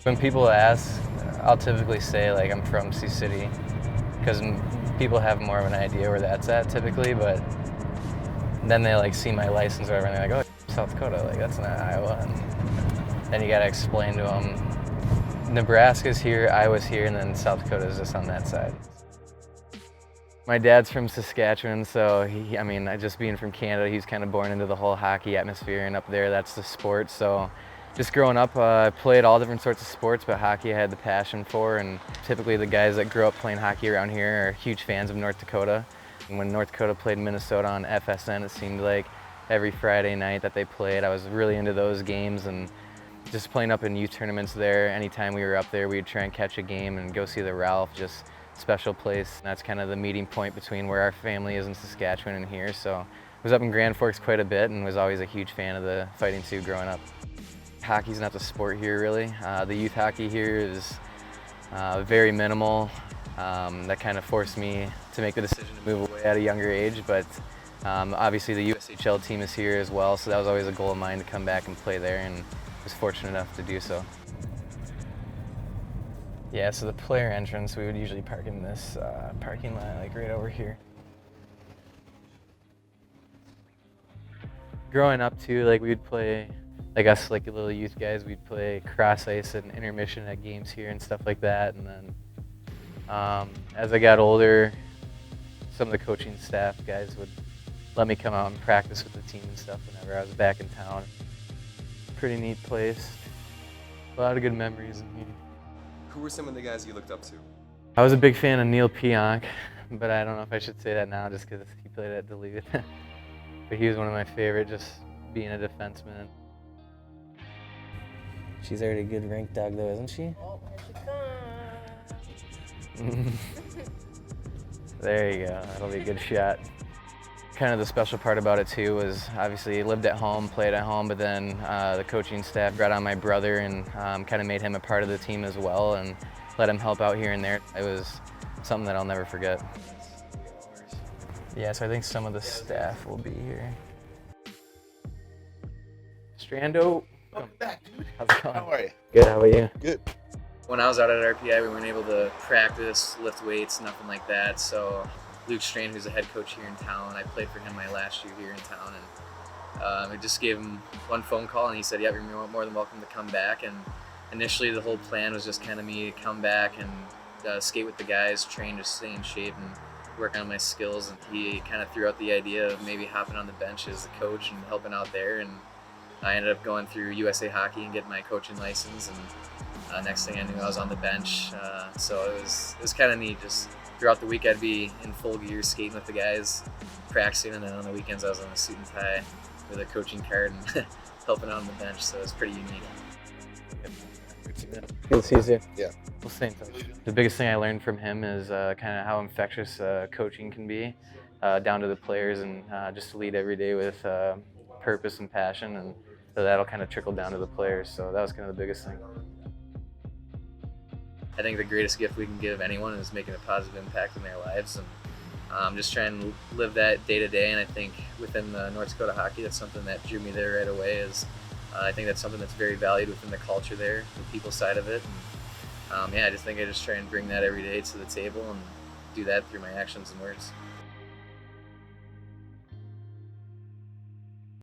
When people ask, I'll typically say like I'm from Sioux City because people have more of an idea where that's at typically, but then they like see my license or whatever and they're like, oh, South Dakota, like that's not Iowa. And then you gotta explain to them, Nebraska's here, Iowa's here, and then South Dakota is just on that side. My dad's from Saskatchewan, so I mean, just being from Canada, he's kind of born into the whole hockey atmosphere, and up there, that's the sport. So just growing up, I played all different sorts of sports, but hockey I had the passion for, and typically the guys that grew up playing hockey around here are huge fans of North Dakota. And when North Dakota played Minnesota on FSN, it seemed like every Friday night that they played, I was really into those games, and just playing up in youth tournaments there. Anytime we were up there, we'd try and catch a game and go see the Ralph, just special place. And that's kind of the meeting point between where our family is in Saskatchewan and here. So I was up in Grand Forks quite a bit and was always a huge fan of the Fighting Sioux growing up. Hockey's not the sport here really. The youth hockey here is very minimal. That kind of forced me to make the decision to move away at a younger age, but obviously the USHL team is here as well, so that was always a goal of mine to come back and play there, and was fortunate enough to do so. Yeah, so the player entrance, we would usually park in this parking lot, like right over here. Growing up too, like we would play, like us like little youth guys, we'd play cross ice and intermission at games here and stuff like that. And then as I got older, some of the coaching staff guys would let me come out and practice with the team and stuff whenever I was back in town. Pretty neat place. A lot of good memories in here. Who were some of the guys you looked up to? I was a big fan of Neil Pionk, but I don't know if I should say that now just because he played at Duluth. But he was one of my favorite, just being a defenseman. She's already a good rink dog though, isn't she? Oh, here she comes. There you go, that'll be a good shot. Kind of the special part about it too was obviously lived at home, played at home, but then the coaching staff brought on my brother and kind of made him a part of the team as well and let him help out here and there. It was something that I'll never forget. Yeah, so I think some of the staff will be here. Strando. Welcome back, dude. How's it going? How are you? Good, how about you? Good. When I was out at RPI, we weren't able to practice, lift weights, nothing like that. So Luke Strain, who's the head coach here in town, I played for him my last year here in town, and I just gave him one phone call, and he said, "Yep, you're more than welcome to come back." And initially, the whole plan was just kind of me to come back and skate with the guys, train to stay in shape, and work on my skills. And he kind of threw out the idea of maybe hopping on the bench as a coach and helping out there. And I ended up going through USA Hockey and getting my coaching license, and next thing I knew, I was on the bench. So it was kind of neat. Just throughout the week, I'd be in full gear skating with the guys, practicing, and then on the weekends, I was on a suit and tie with a coaching card and helping out on the bench. So it was pretty unique. Good to see you soon. Yeah. We'll stay in touch. The biggest thing I learned from him is kind of how infectious coaching can be, down to the players, and just to lead every day with purpose and passion, and so that'll kind of trickle down to the players. So that was kind of the biggest thing. I think the greatest gift we can give anyone is making a positive impact in their lives, and just trying to live that day to day. And I think within the North Dakota hockey, that's something that drew me there right away. I think that's something that's very valued within the culture there, the people side of it. And, yeah, I just try and bring that every day to the table and do that through my actions and words.